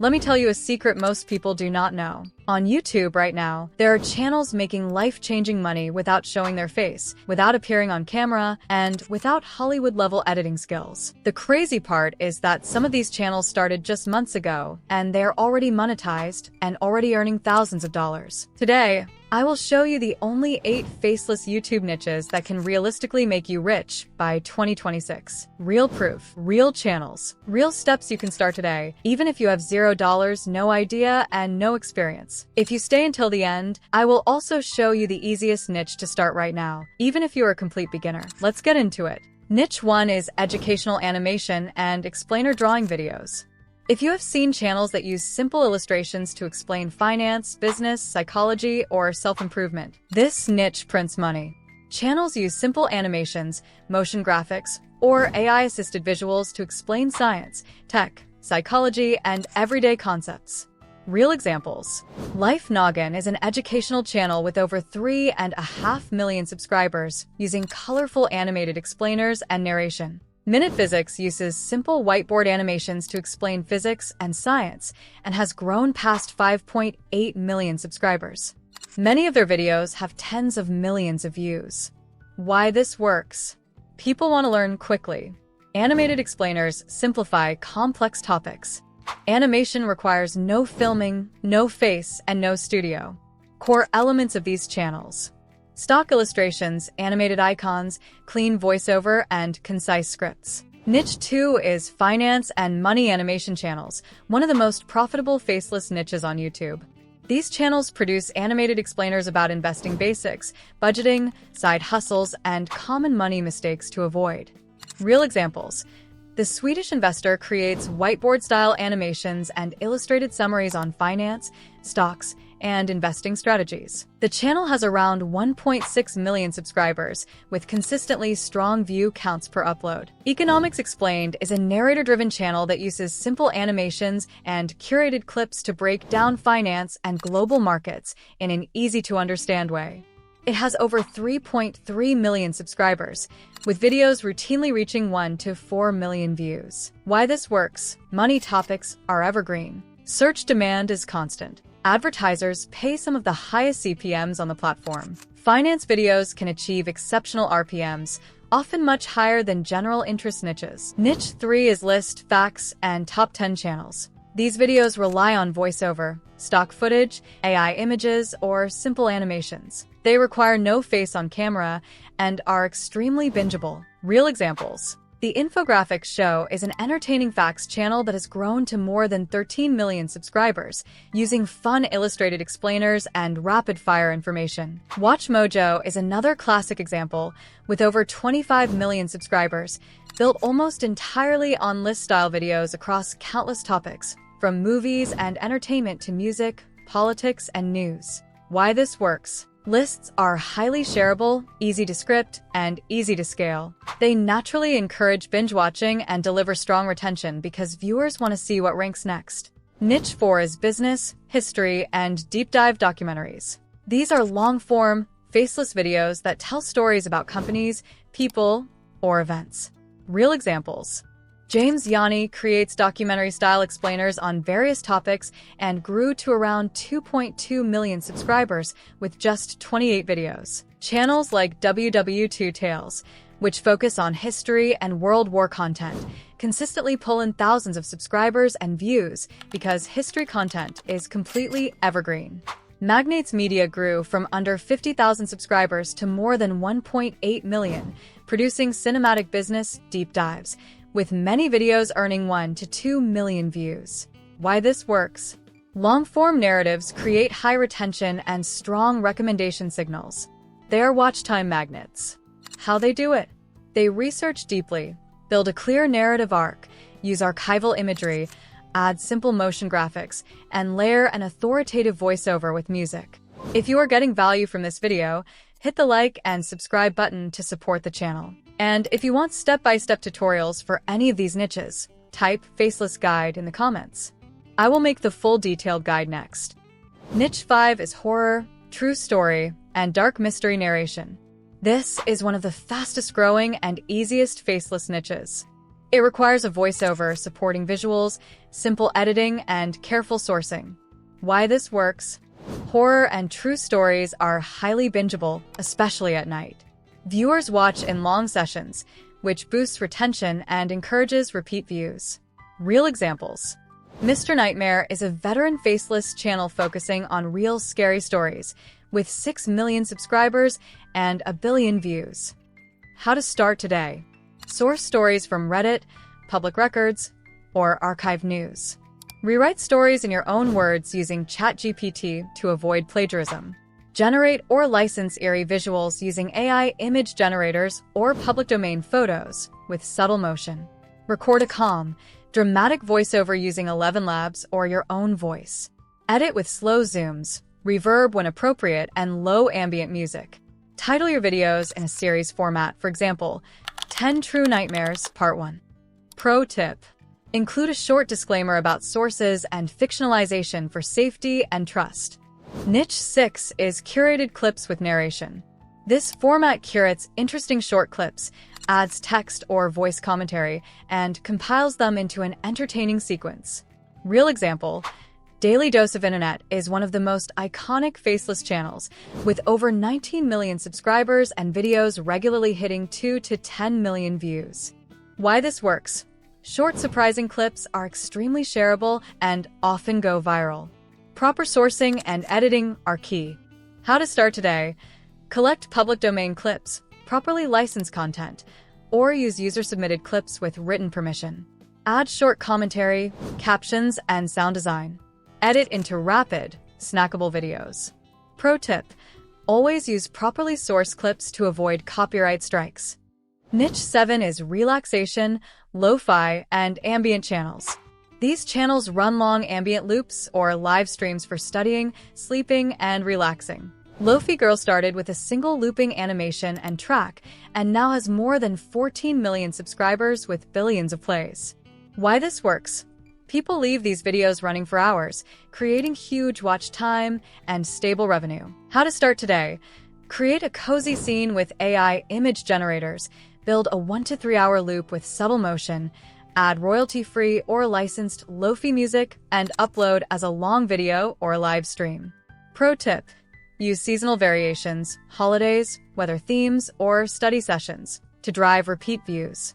Let me tell you a secret most people do not know. On YouTube right now, there are channels making life-changing money without showing their face, without appearing on camera, and without Hollywood-level editing skills. The crazy part is that some of these channels started just months ago, and they're already monetized and already earning thousands of dollars. Today, I will show you the only 8 faceless YouTube niches that can realistically make you rich by 2026. Real proof, real channels, real steps you can start today, even if you have $0, no idea, and no experience. If you stay until the end, I will also show you the easiest niche to start right now, even if you are a complete beginner. Let's get into it. Niche 1 is educational animation and explainer drawing videos. If you have seen channels that use simple illustrations to explain finance, business, psychology, or self-improvement, this niche prints money. Channels use simple animations, motion graphics, or AI-assisted visuals to explain science, tech, psychology, and everyday concepts. Real examples. Life Noggin is an educational channel with over 3.5 million subscribers, using colorful animated explainers and narration. Minute Physics uses simple whiteboard animations to explain physics and science and has grown past 5.8 million subscribers. Many of their videos have tens of millions of views. Why this works? People want to learn quickly. Animated explainers simplify complex topics. Animation requires no filming, no face, and no studio. Core elements of these channels: stock illustrations, animated icons, clean voiceover, and concise scripts. Niche 2 is finance and money animation channels, one of the most profitable faceless niches on YouTube. These channels produce animated explainers about investing basics, budgeting, side hustles, and common money mistakes to avoid. Real examples. The Swedish investor creates whiteboard-style animations and illustrated summaries on finance, stocks, and investing strategies. The channel has around 1.6 million subscribers, with consistently strong view counts per upload. Economics Explained is a narrator-driven channel that uses simple animations and curated clips to break down finance and global markets in an easy-to-understand way. It has over 3.3 million subscribers, with videos routinely reaching 1 to 4 million views. Why this works? Money topics are evergreen. Search demand is constant. Advertisers pay some of the highest CPMs on the platform. Finance videos can achieve exceptional RPMs, often much higher than general interest niches. Niche 3 is list, facts, and top 10 channels. These videos rely on voiceover, stock footage, AI images, or simple animations. They require no face on camera and are extremely bingeable. Real examples. The Infographics Show is an entertaining facts channel that has grown to more than 13 million subscribers, using fun illustrated explainers and rapid-fire information. Watch Mojo is another classic example, with over 25 million subscribers, built almost entirely on list-style videos across countless topics, from movies and entertainment to music, politics, and news. Why this works? Lists are highly shareable, easy to script, and easy to scale. They naturally encourage binge watching and deliver strong retention because viewers want to see what ranks next. Niche 4 is business, history, and deep dive documentaries. These are long-form, faceless videos that tell stories about companies, people, or events. Real examples. James Yanni creates documentary-style explainers on various topics and grew to around 2.2 million subscribers with just 28 videos. Channels like WW2 Tales, which focus on history and World War content, consistently pull in thousands of subscribers and views because history content is completely evergreen. Magnates Media grew from under 50,000 subscribers to more than 1.8 million, producing cinematic business deep dives, with many videos earning 1 to 2 million views. Why this works? Long-form narratives create high retention and strong recommendation signals. They are watch time magnets. How they do it? They research deeply, build a clear narrative arc, use archival imagery, add simple motion graphics, and layer an authoritative voiceover with music. If you are getting value from this video, hit the like and subscribe button to support the channel. And if you want step-by-step tutorials for any of these niches, type Faceless Guide in the comments. I will make the full detailed guide next. Niche 5 is horror, true story, and dark mystery narration. This is one of the fastest growing and easiest faceless niches. It requires a voiceover supporting visuals, simple editing, and careful sourcing. Why this works? Horror and true stories are highly bingeable, especially at night. Viewers watch in long sessions, which boosts retention and encourages repeat views. Real examples. Mr. Nightmare is a veteran Faceless channel focusing on real scary stories, with 6 million subscribers and 1 billion views. How to start today. Source stories from Reddit, public records, or archive news. Rewrite stories in your own words using ChatGPT to avoid plagiarism. Generate or license eerie visuals using AI image generators or public domain photos with subtle motion. Record a calm, dramatic voiceover using 11 Labs or your own voice. Edit with slow zooms, reverb when appropriate, and low ambient music. Title your videos in a series format, for example, 10 True Nightmares, Part 1. Pro tip. Include a short disclaimer about sources and fictionalization for safety and trust. Niche 6 is curated clips with narration. This format curates interesting short clips, adds text or voice commentary, and compiles them into an entertaining sequence. Real example, Daily Dose of Internet is one of the most iconic Faceless channels, with over 19 million subscribers and videos regularly hitting 2 to 10 million views. Why this works? Short, surprising clips are extremely shareable and often go viral. Proper sourcing and editing are key. How to start today. Collect public domain clips, properly license content, or use user-submitted clips with written permission. Add short commentary, captions, and sound design. Edit into rapid, snackable videos. Pro tip. Always use properly sourced clips to avoid copyright strikes. Niche 7 is relaxation, lo-fi, and ambient channels. These channels run long ambient loops or live streams for studying, sleeping, and relaxing. Lo-fi Girl started with a single looping animation and track, and now has more than 14 million subscribers with billions of plays. Why this works? People leave these videos running for hours, creating huge watch time and stable revenue. How to start today. Create a cozy scene with AI image generators, build a 1 to 3 hour loop with subtle motion, add royalty-free or licensed lo-fi music, and upload as a long video or live stream. Pro tip. Use seasonal variations, holidays, weather themes, or study sessions to drive repeat views.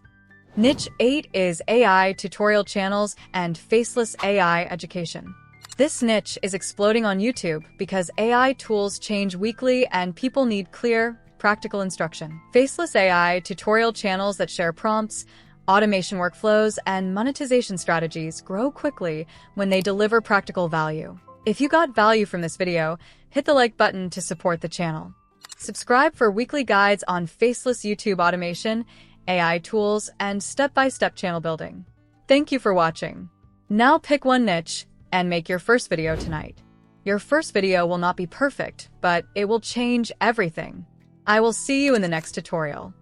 Niche 8 is AI tutorial channels and Faceless AI education. This niche is exploding on YouTube because AI tools change weekly and people need clear, practical instruction. Faceless AI tutorial channels that share prompts, automation workflows, and monetization strategies grow quickly when they deliver practical value. If you got value from this video, hit the like button to support the channel. Subscribe for weekly guides on Faceless YouTube automation, AI tools, and step-by-step channel building. Thank you for watching. Now pick one niche and make your first video tonight. Your first video will not be perfect, but it will change everything. I will see you in the next tutorial.